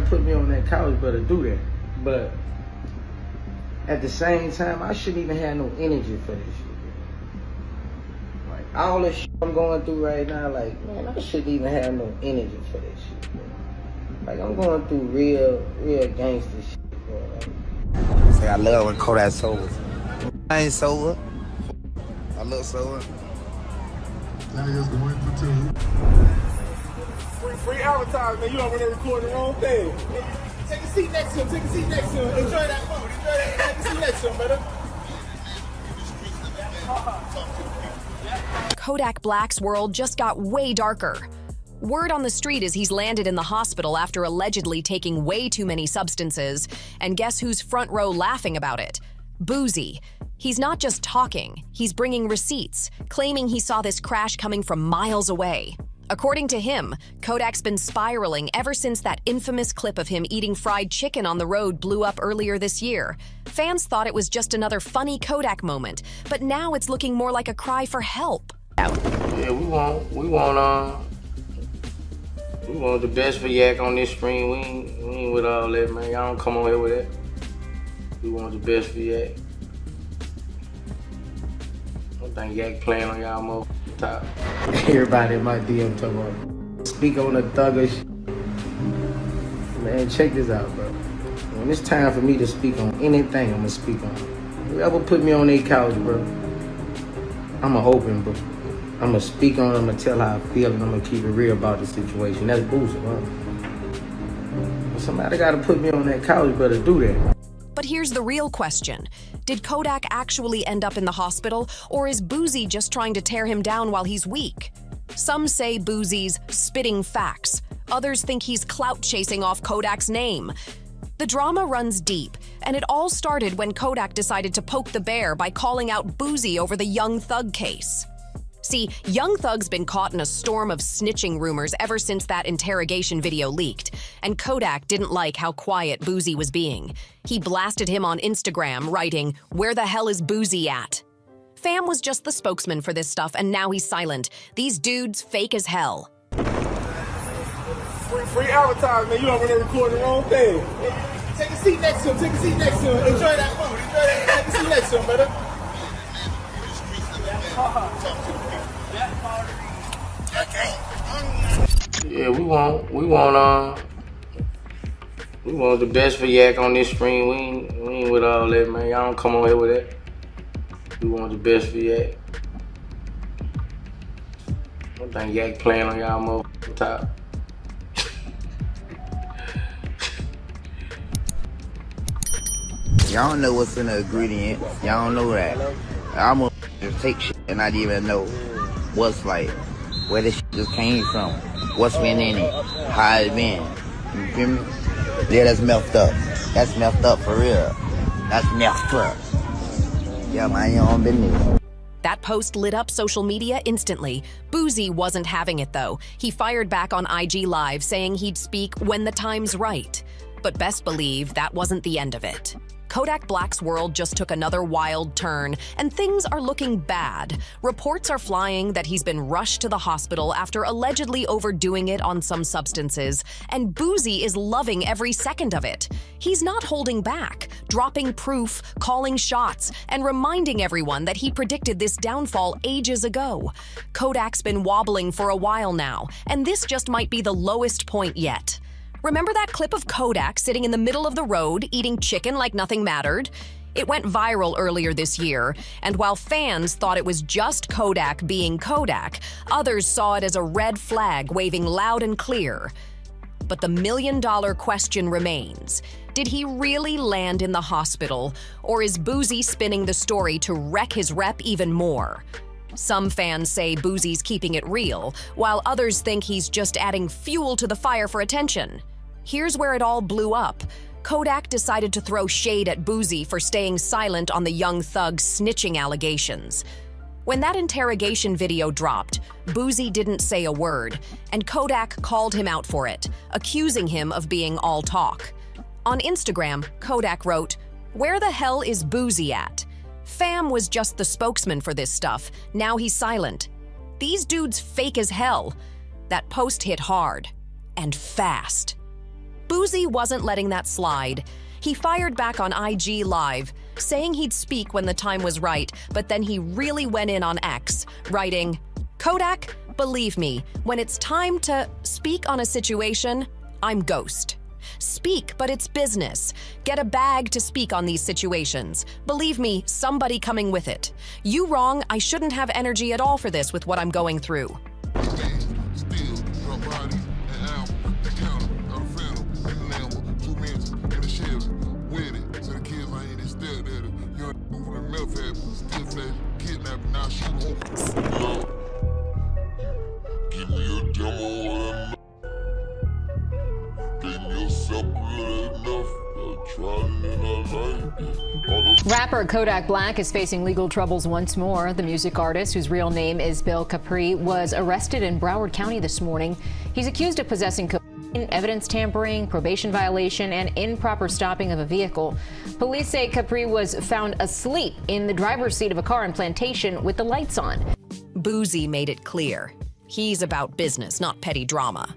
put me on that couch, better do that. But at the same time, I shouldn't even have no energy for this shit. Like, all this shit I'm going through right now, like, man, I shouldn't even have no energy for this shit, bro. Like, I'm going through real gangster shit, bro. Like, say I love when Kodak sober. I ain't sober. I look sober. That is going for two. Free advertisement, you already recording the wrong thing. Take a seat next to him, take a seat next to him. Enjoy that food, enjoy that. Take a seat next to him, brother. Kodak Black's world just got way darker. Word on the street is he's landed in the hospital after allegedly taking way too many substances, and guess who's front row laughing about it? Boosie. He's not just talking, he's bringing receipts, claiming he saw this crash coming from miles away. According to him, Kodak's been spiraling ever since that infamous clip of him eating fried chicken on the road blew up earlier this year. Fans thought it was just another funny Kodak moment, but now it's looking more like a cry for help. Yeah, we want the best for Yak on this stream. We ain't with all that, man. Y'all don't come on here with that. We want the best for Yak. I don't think Yak playing on y'all more top. Everybody in my DM talking about speak on the thuggish. Man, check this out, bro. When it's time for me to speak on anything, I'ma speak on it. Whoever put me on their couch, bro, I'ma open, bro. I'ma speak on it, I'ma tell how I feel, and I'ma keep it real about the situation. That's Boosie, bro. But somebody gotta put me on that couch, better do that. But here's the real question. Did Kodak actually end up in the hospital, or is Boosie just trying to tear him down while he's weak? Some say Boosie's spitting facts. Others think he's clout chasing off Kodak's name. The drama runs deep, and it all started when Kodak decided to poke the bear by calling out Boosie over the Young Thug case. See, Young Thug's been caught in a storm of snitching rumors ever since that interrogation video leaked, and Kodak didn't like how quiet Boosie was being. He blasted him on Instagram, writing, "Where the hell is Boosie at?" Fam was just the spokesman for this stuff, and now he's silent. These dudes fake as hell. Free advertisement, you already recording the wrong thing. Take a seat next to him, take a seat next to him. Enjoy that food, enjoy that. Take a seat next to him, brother. Yeah, we want the best for Yak on this stream. We ain't with all that, man. Y'all don't come on here with that. We want the best for Yak. I don't think Yak playing on y'all more top. Y'all don't know what's in the ingredients. Y'all don't know that. I'm gonna just take shit and not even know what's like, where this shit just came from, what's been in it, how it been. You feel me? Yeah, that's messed up. That's messed up for real. That's messed up. Yeah, mind your own business. That post lit up social media instantly. Boosie wasn't having it though. He fired back on IG Live saying he'd speak when the time's right. But best believe that wasn't the end of it. Kodak Black's world just took another wild turn, and things are looking bad. Reports are flying that he's been rushed to the hospital after allegedly overdoing it on some substances, and Boosie is loving every second of it. He's not holding back, dropping proof, calling shots, and reminding everyone that he predicted this downfall ages ago. Kodak's been wobbling for a while now, and this just might be the lowest point yet. Remember that clip of Kodak sitting in the middle of the road eating chicken like nothing mattered? It went viral earlier this year, and while fans thought it was just Kodak being Kodak, others saw it as a red flag waving loud and clear. But the million-dollar question remains. Did he really land in the hospital, or is Boosie spinning the story to wreck his rep even more? Some fans say Boosie's keeping it real, while others think he's just adding fuel to the fire for attention. Here's where it all blew up. Kodak decided to throw shade at Boosie for staying silent on the Young Thug snitching allegations. When that interrogation video dropped, Boosie didn't say a word, and Kodak called him out for it, accusing him of being all talk. On Instagram, Kodak wrote, "Where the hell is Boosie at?" Fam was just the spokesman for this stuff. Now he's silent. These dudes fake as hell. That post hit hard. And fast. Boosie Boosie wasn't letting that slide. He fired back on IG Live, saying he'd speak when the time was right, but then he really went in on X, writing, "Kodak, believe me, when it's time to speak on a situation, I'm ghost. Speak, but it's business. Get a bag to speak on these situations. Believe me, somebody coming with it. You wrong, I shouldn't have energy at all for this with what I'm going through." Rapper Kodak Black is facing legal troubles once more. The music artist, whose real name is Bill Capri, was arrested in Broward County this morning. He's accused of possessing cocaine, evidence tampering, probation violation, and improper stopping of a vehicle. Police say Capri was found asleep in the driver's seat of a car in Plantation with the lights on. Boosie made it clear. He's about business, not petty drama.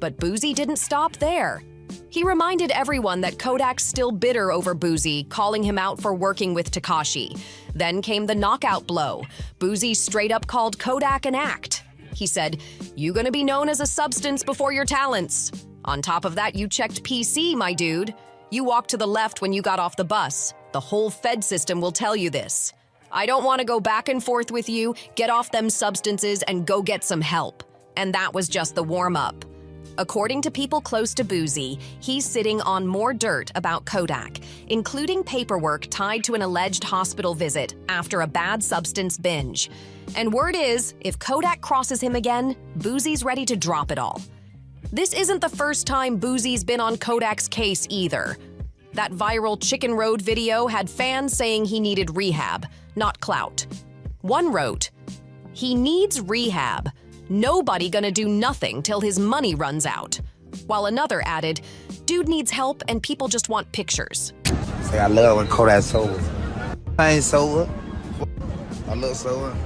But Boosie didn't stop there. He reminded everyone that Kodak's still bitter over Boosie, calling him out for working with Tekashi. Then came the knockout blow. Boosie straight up called Kodak an act. He said, "You gonna be known as a substance before your talents. On top of that, you checked PC, my dude. You walked to the left when you got off the bus. The whole Fed system will tell you this. I don't want to go back and forth with you. Get off them substances and go get some help." And that was just the warm-up. According to people close to Boosie, he's sitting on more dirt about Kodak, including paperwork tied to an alleged hospital visit after a bad substance binge. And word is, if Kodak crosses him again, Boosie's ready to drop it all. This isn't the first time Boosie's been on Kodak's case either. That viral Chicken Road video had fans saying he needed rehab, not clout. One wrote, "He needs rehab. Nobody gonna do nothing till his money runs out." While another added, "Dude needs help and people just want pictures." Say I love when Kodak's sober. I ain't sober. I look sober.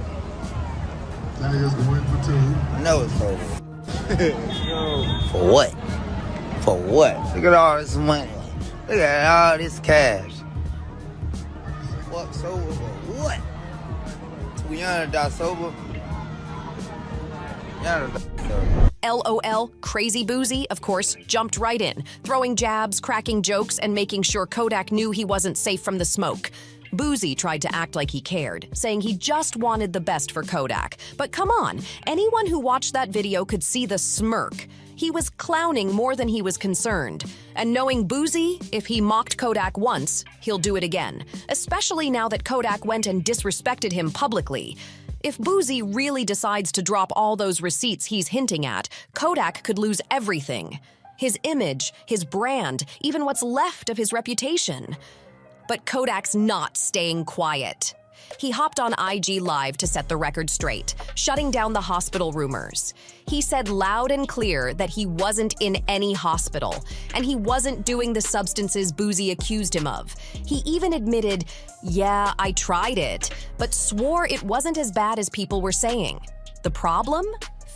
That nigga's going for two. I know it's sober. For what? For what? Look at all this money. Look at all this cash. Fuck sober for what? $200 sober. LOL, crazy Boosie, of course, jumped right in, throwing jabs, cracking jokes, and making sure Kodak knew he wasn't safe from the smoke. Boosie tried to act like he cared, saying he just wanted the best for Kodak. But come on, anyone who watched that video could see the smirk. He was clowning more than he was concerned. And knowing Boosie, if he mocked Kodak once, he'll do it again, especially now that Kodak went and disrespected him publicly. If Boosie really decides to drop all those receipts he's hinting at, Kodak could lose everything. His image, his brand, even what's left of his reputation. But Kodak's not staying quiet. He hopped on IG Live to set the record straight, shutting down the hospital rumors. He said loud and clear that he wasn't in any hospital, and he wasn't doing the substances Boosie accused him of. He even admitted, "Yeah, I tried it," but swore it wasn't as bad as people were saying. The problem?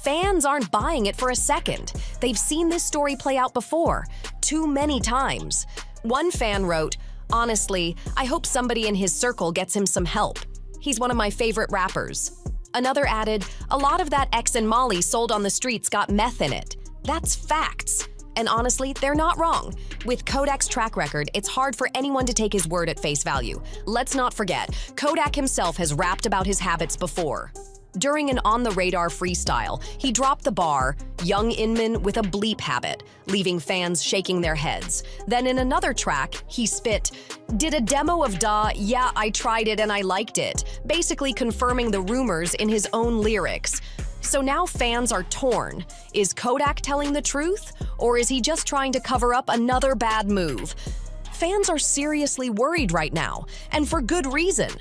Fans aren't buying it for a second. They've seen this story play out before, too many times. One fan wrote, "Honestly, I hope somebody in his circle gets him some help. He's one of my favorite rappers." Another added, "A lot of that X and Molly sold on the streets got meth in it." That's facts. And honestly, they're not wrong. With Kodak's track record, it's hard for anyone to take his word at face value. Let's not forget, Kodak himself has rapped about his habits before. During an on-the-radar freestyle, he dropped the bar, "Young Inman with a bleep habit," leaving fans shaking their heads. Then in another track, he spit, "Did a demo of Da, yeah, I tried it and I liked it," basically confirming the rumors in his own lyrics. So now fans are torn. Is Kodak telling the truth, or is he just trying to cover up another bad move? Fans are seriously worried right now, and for good reason.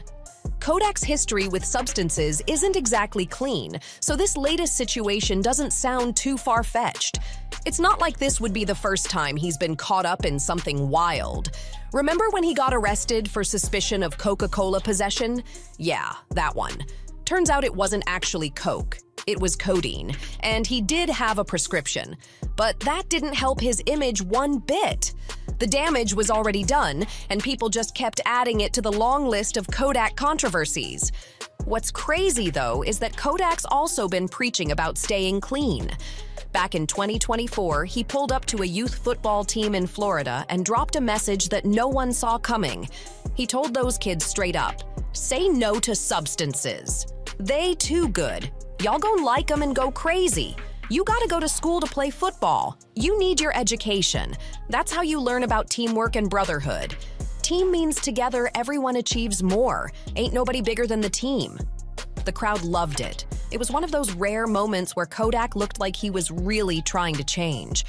Kodak's history with substances isn't exactly clean, so this latest situation doesn't sound too far-fetched. It's not like this would be the first time he's been caught up in something wild. Remember when he got arrested for suspicion of Coca-Cola possession? Yeah, that one. Turns out it wasn't actually coke. It was codeine, and he did have a prescription. But that didn't help his image one bit. The damage was already done, and people just kept adding it to the long list of Kodak controversies. What's crazy, though, is that Kodak's also been preaching about staying clean. Back in 2024, he pulled up to a youth football team in Florida and dropped a message that no one saw coming. He told those kids straight up, "Say no to substances. They too good. Y'all gon' like them and go crazy. You gotta go to school to play football. You need your education. That's how you learn about teamwork and brotherhood. Team means together everyone achieves more. Ain't nobody bigger than the team." The crowd loved it. It was one of those rare moments where Kodak looked like he was really trying to change.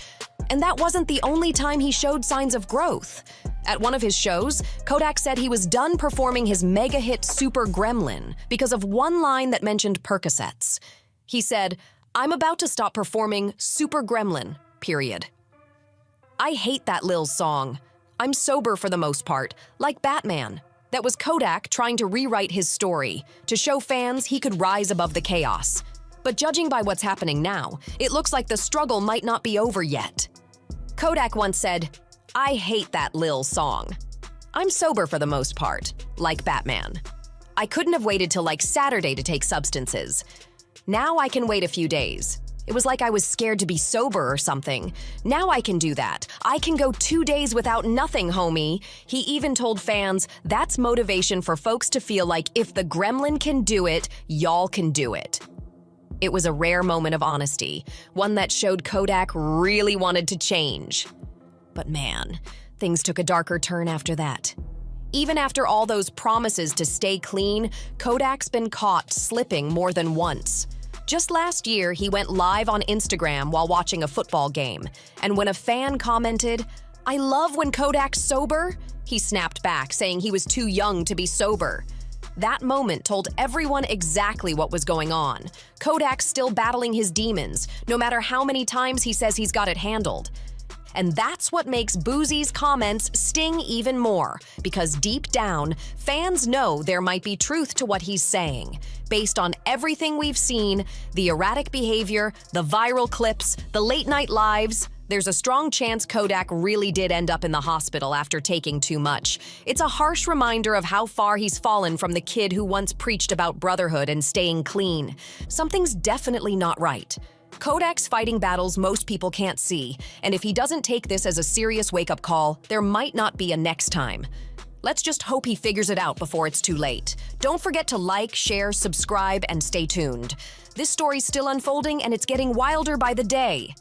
And that wasn't the only time he showed signs of growth. At one of his shows, Kodak said he was done performing his mega hit Super Gremlin because of one line that mentioned Percocets. He said, "I'm about to stop performing Super Gremlin, period." I hate that Lil song. I'm sober for the most part, like Batman. That was Kodak trying to rewrite his story, to show fans he could rise above the chaos. But judging by what's happening now, it looks like the struggle might not be over yet. Kodak once said, "I hate that Lil song. I'm sober for the most part, like Batman. I couldn't have waited till like Saturday to take substances. Now I can wait a few days. It was like I was scared to be sober or something. Now I can do that. I can go 2 days without nothing, homie." He even told fans that's motivation for folks to feel like if the gremlin can do it, y'all can do it. It was a rare moment of honesty, one that showed Kodak really wanted to change. But man, things took a darker turn after that. Even after all those promises to stay clean, Kodak's been caught slipping more than once. Just last year, he went live on Instagram while watching a football game, and when a fan commented, "I love when Kodak's sober," he snapped back, saying he was too young to be sober. That moment told everyone exactly what was going on. Kodak's still battling his demons, no matter how many times he says he's got it handled. And that's what makes Boosie's comments sting even more, because deep down, fans know there might be truth to what he's saying. Based on everything we've seen, the erratic behavior, the viral clips, the late-night lives, there's a strong chance Kodak really did end up in the hospital after taking too much. It's a harsh reminder of how far he's fallen from the kid who once preached about brotherhood and staying clean. Something's definitely not right. Kodak's fighting battles most people can't see, and if he doesn't take this as a serious wake-up call, there might not be a next time. Let's just hope he figures it out before it's too late. Don't forget to like, share, subscribe, and stay tuned. This story's still unfolding, and it's getting wilder by the day.